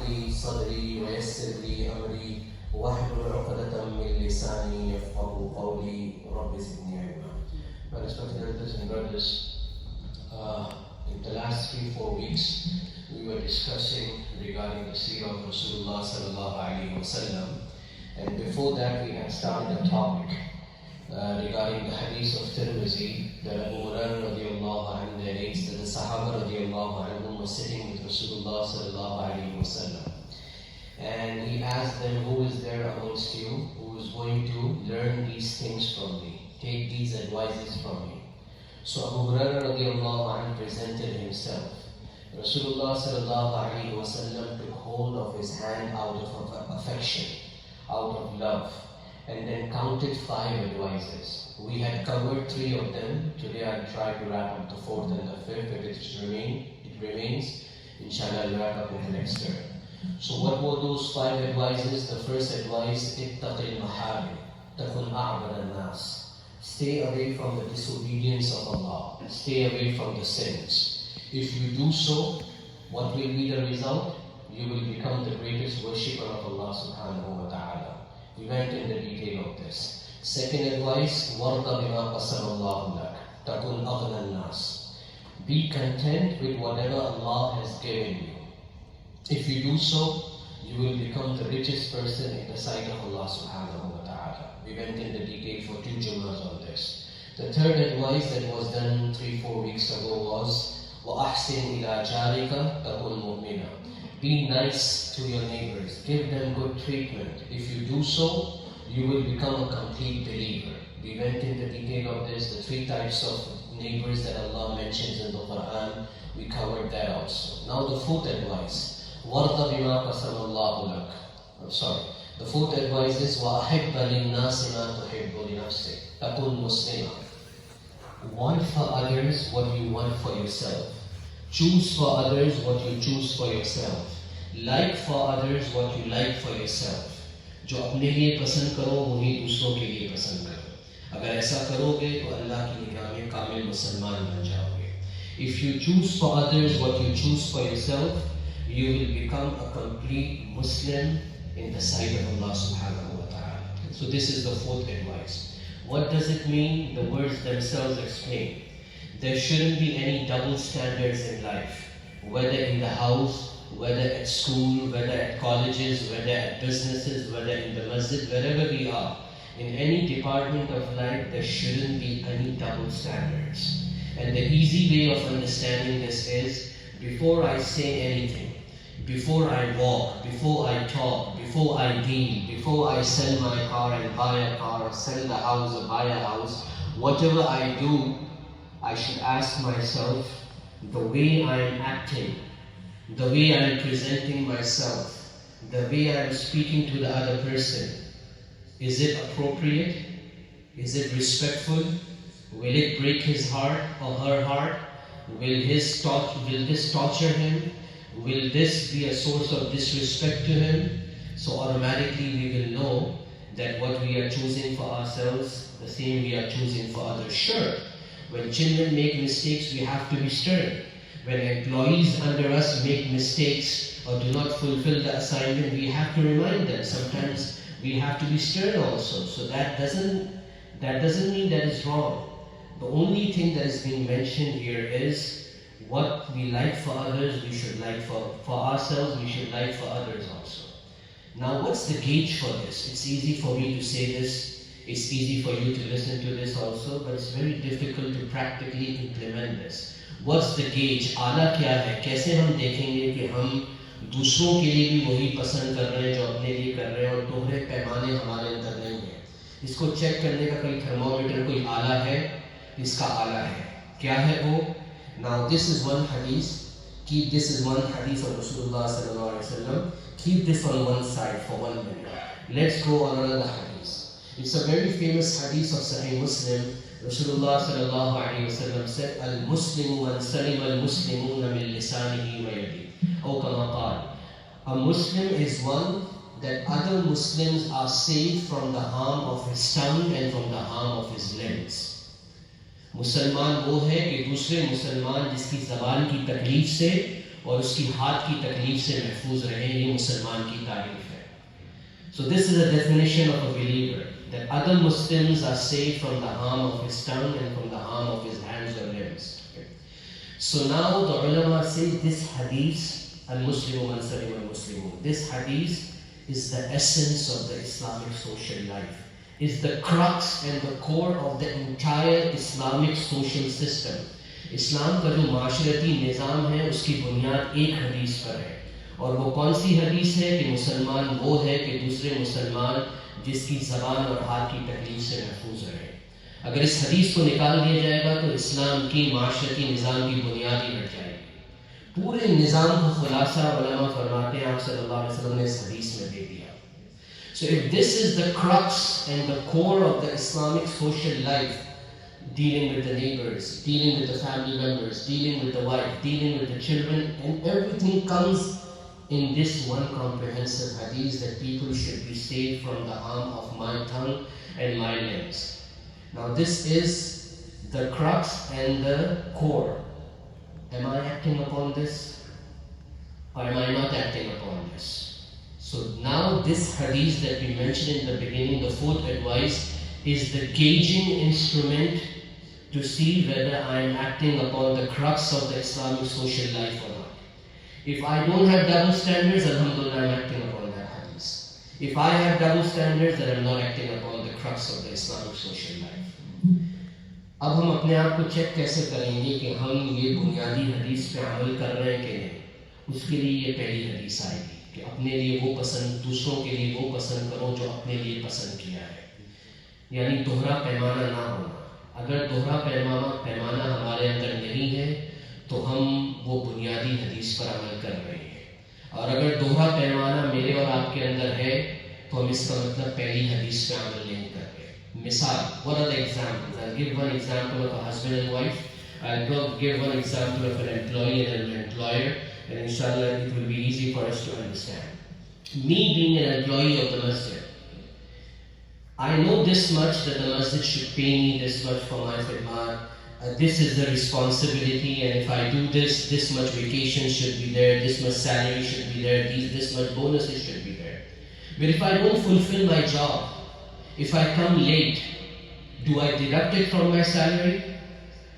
لي صدري ويسر لي أمري واحلل عقدة من لساني يفقهوا قولي رب زدني علما. My respected elders and brothers, in the last 3-4 weeks we were discussing regarding the seerah of Rasulullah sallallahu alaihi wasallam, and before that we had started a topic regarding the hadith of Tirmizi that Abu Hurairah radiallahu anhu narrates that the Sahaba radiallahu anhu were sitting with Rasulullah sallallahu alaihi wasallam, and he asked them, who is there amongst you who is going to learn these things from me, take these advices from me? So Abu Hurairah radiallahu anhu presented himself. Rasulullah sallallahu alaihi wasallam took hold of his hand out of affection, out of love, and then counted 5 advices. We had covered 3 of them. Today I'll try to wrap up the 4th and the 5th. If it remains, inshallah I'll wrap up in the next term. So what were those 5 advices? The first advice, ittaqil maharim, takun a'bad al-nas. Stay away from the disobedience of Allah. Stay away from the sins. If you do so, what will be the result? You will become the greatest worshipper of Allah subhanahu wa ta'ala. We went in the detail of this. Second advice, warda bima qasama Allahu lak, takun aghna an-nas. Be content with whatever Allah has given you. If you do so, you will become the richest person in the sight of Allah subhanahu wa ta'ala. We went in the detail for 2 Jummas on this. The third advice that was done 3-4 weeks ago was وَأَحْسِنْ إِلَى جَارِكَ تَكُنْ مُؤْمِنًا. Be nice to your neighbors. Give them good treatment. If you do so, you will become a complete believer. We went in the detail of this, the 3 types of neighbors that Allah mentions in the Quran. We covered that also. Now the 4th advice. وَارْضَ بِمَا قَسَمَ اللَّهُ لَكَ. I'm sorry. The 4th advice is وَأَحِبَّ لِلنَّاسِ مَا تُحِبُّ لِنَفْسِكَ تَكُنْ مُسْلِمًا. Want for others what you want for yourself. Choose for others what you choose for yourself. Like for others what you like for yourself. जो अपने लिए पसंद करो वही दूसरों के लिए पसंद करो. अगर ऐसा करोगे तो अल्लाह की निगाह में कामिल मुसलमान बन जाओगे. If you choose for others what you choose for yourself, you will become a complete Muslim in the sight of Allah subhanahu wa ta'ala. So this is the 4th advice. What does it mean? The words themselves explain. There shouldn't be any double standards in life, whether in the house, whether at school, whether at colleges, whether at businesses, whether in the masjid, wherever we are. In any department of life, there shouldn't be any double standards. And the easy way of understanding this is, before I say anything, before I walk, before I talk, before I deal, before I sell my car and buy a car, sell the house or buy a house, whatever I do, I should ask myself, the way I am acting, the way I am presenting myself, the way I am speaking to the other person, is it appropriate? Is it respectful? Will it break his heart or her heart? Will this torture him? Will this be a source of disrespect to him? So automatically we will know that what we are choosing for ourselves, the same we are choosing for others. Sure, when children make mistakes, we have to be stern. When employees under us make mistakes or do not fulfill the assignment, we have to remind them. Sometimes we have to be stern also. So that doesn't mean that is wrong. The only thing that is being mentioned here is what we like for others, we should like for ourselves, we should like for others also. Now what's the gauge for this? It's easy for me to say this, it's easy for you to listen to this also, but it's very difficult to practically implement this. What's the gauge? आला क्या है? कैसे हम देखेंगे कि हम दूसरों के लिए भी वही पसंद कर रहे हैं जो अपने लिए कर रहे हैं और दोहरे पैमाने हमारे अंदर नहीं है? इसको चेक करने का कोई थर्मोमीटर, कोई आला है? इसका आला है. क्या है वो? Now this is one hadith. This is one hadith of Rasulullah sallallahu alaihi wasallam. Keep this on one side for 1 minute. Let's go on another hadith. It's a very famous hadith of Sahih Muslim. Rasulullah sallallahu alaihi wasallam said, "Al-Muslimu man salima al-Muslimuna min lisanihi wa yadihi." Or kama qala. A Muslim is one that other Muslims are safe from the harm of his tongue and from the harm of his limbs. मुसलमान वो है कि दूसरे मुसलमान जिसकी ज़बान की तकलीफ से और उसकी हाथ की तकलीफ से महफूज रहें, ये मुसलमान की तारीफ है. So this is a definition of a believer, that other Muslims are safe from the harm of his tongue and from the harm of his hands or limbs. Okay. So now the ulama say this hadith, al-Muslimu man salima al-Muslimun, this hadith is the essence of the Islamic social life, is the crux and the core of the entire Islamic social system. इस्लाम का जो माशरती निज़ाम है उसकी बुनियाद एक हदीस पर है, और वो कौन सी हदीस है कि मुसलमान वो है कि दूसरे मुसलमान जिसकी ज़बान और हाथ की तकलीफ से महफूज रहे. अगर इस हदीस को निकाल दिया जाएगा तो इस्लाम की माशरती निज़ाम की बुनियाद ही हट जाएगी. पूरे निज़ाम का खुलासा उलमा फरमाते हैं आप सल्लल्लाहु अलैहि वसल्लम ने इस हदीस में दे दिया. So if this is the crux and the core of the Islamic social life, dealing with the neighbors, dealing with the family members, dealing with the wife, dealing with the children, and everything comes in this one comprehensive hadith, that people should be saved from the harm of my tongue and my limbs. Now this is the crux and the core. Am I acting upon this, or am I not acting upon this? So now this hadith that we mentioned in the beginning, the fourth advice, is the gauging instrument to see whether I am acting upon the crux of the Islamic social life or not. If I don't have double standards, alhamdulillah, I am acting upon that hadith. If I have double standards, then I am not acting upon the crux of the Islamic social life. अब हम अपने आप को check कैसे करेंगे कि हम ये बुनियादी हदीस पे अमल कर रहे हैं कि नहीं. उसके लिए ये पहली हदीस आएगी कि अपने लिए वो पसंद, दूसरों के लिए वो पसंद करो जो अपने लिए पसंद किया है. यानी दोहरा पैमाना ना होना. अगर दोहरा पैमाना हमारे अंदर नहीं है तो हम वो बुनियादी हदीस पर अमल कर रहे हैं, और अगर दोहरा पैमाना मेरे और आपके अंदर है तो हम इसका मतलब पहली हदीस पे अमल नहीं कर रहे. मिसाल, what are the examples? I'll give one example of a husband and wife. I'll give one example of an employee and an employer, and inshallah it will be easy for us to understand. Me being an employee of the masjid, I know this much, that the masjid should pay me this much for my khidmat. This is the responsibility, and if I do this, this much vacation should be there, this much salary should be there, this much bonuses should be there. But if I don't fulfill my job, if I come late, do I deduct it from my salary?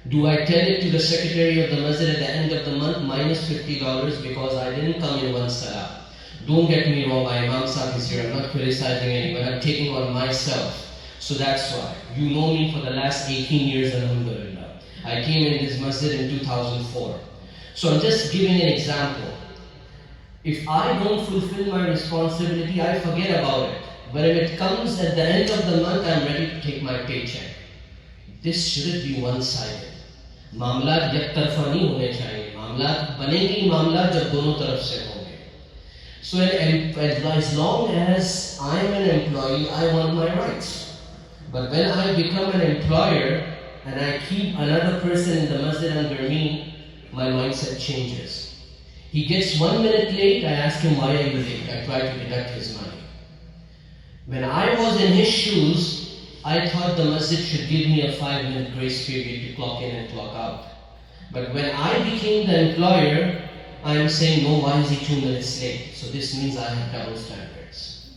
Do I tell it to the secretary of the masjid at the end of the month, minus $50 because I didn't come in one salah? Don't get me wrong, my Imam Sahib is here, I'm not criticizing anyone, I'm taking on myself. So that's why. You know me for the last 18 years, alhamdulillah. I came in this masjid in 2004. So I'm just giving an example. If I don't fulfill my responsibility, I forget about it. But if it comes at the end of the month, I'm ready to take my paycheck. This shouldn't be one-sided. मामलात एक तरफा नहीं होने चाहिए. मामलात बनेंगे मामलात जब दोनों तरफ से होंगे. So as long as I am an employee, I want my rights. But when I become an employer and I keep another person in the masjid under me, my mindset changes. He gets 1 minute late, I ask him, why are you late? I try to deduct his money. When I was in his shoes, I thought the masjid should give me a 5-minute grace period to clock in and clock out. But when I became the employer, I am saying, no, why is he 2 minutes late? So this means I have double standards.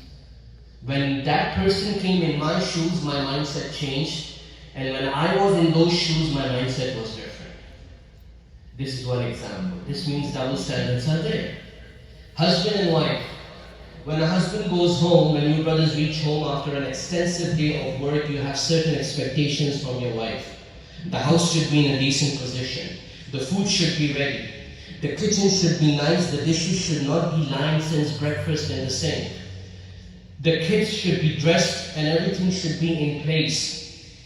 When that person came in my shoes, my mindset changed. And when I was in those shoes, my mindset was different. This is one example. This means double standards are there. Husband and wife. When a husband goes home, when you brothers reach home after an extensive day of work, you have certain expectations from your wife. The house should be in a decent position. The food should be ready. The kitchen should be nice. The dishes should not be lying since breakfast in the sink. The kids should be dressed and everything should be in place.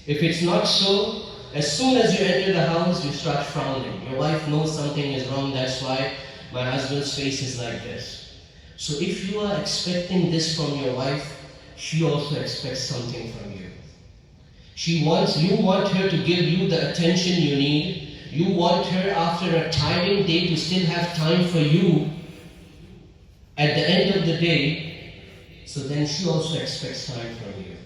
If it's not so, as soon as you enter the house, you start frowning. Your wife knows something is wrong. That's why my husband's face is like this. So if you are expecting this from your wife, she also expects something from you. You want her to give you the attention you need. You want her after a tiring day to still have time for you at the end of the day. So then she also expects time from you.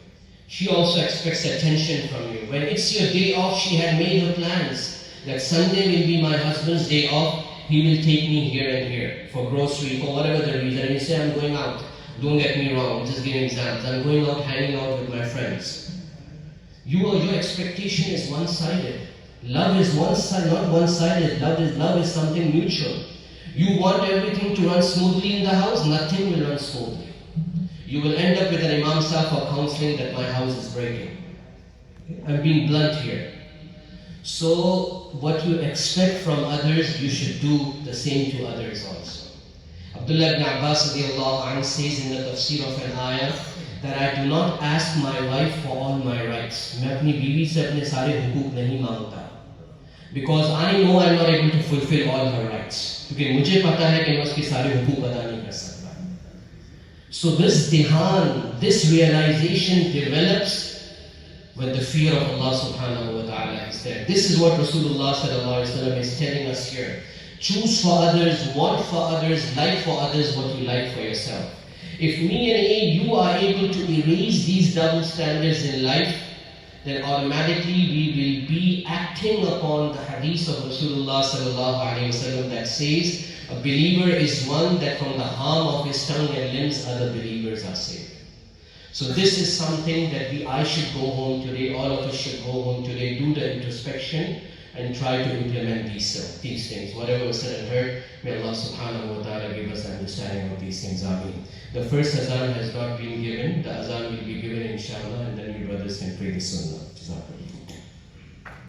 She also expects attention from you. When it's your day off, she had made her plans that Sunday will be my husband's day off. he will take me here and here for grocery, for whatever the reason. And you say, I'm going out. Don't get me wrong, I'm just giving examples. I'm going out, hanging out with my friends. Your expectation is one-sided. Love is not one-sided. Love is something mutual. You want everything to run smoothly in the house, nothing will run smoothly. You will end up with an Imam Sahib for counseling that my house is breaking. I'm being blunt here. So, what you expect from others, you should do the same to others also. Abdullah ibn Abbas says in the tafsir of an ayah that I do not ask my wife for all my rights. मैं अपनी बीवी से अपने सारे हुकूक नहीं मांगता. Because I know I'm not able to fulfill all her rights. क्योंकि मुझे पता है कि मैं उसके सारे हुकूक अदा नहीं कर सकता. So this dhihan, this realization develops when the fear of Allah subhanahu wa ta'ala is there. This is what Rasulullah sallallahu alaihi wasallam is telling us here. Choose for others, want for others, like for others what you like for yourself. If me and you are able to erase these double standards in life, then automatically we will be acting upon the hadith of Rasulullah sallallahu alaihi wasallam that says, a believer is one that from the harm of his tongue and limbs other believers are saved. So this is something that I should go home today, all of us should go home today, do the introspection and try to implement these things. Whatever was said and heard, may Allah subhanahu wa ta'ala give us understanding of these things. Ameen. The first azan has not been given. The azan will be given inshallah, and then you brothers can pray the sunnah.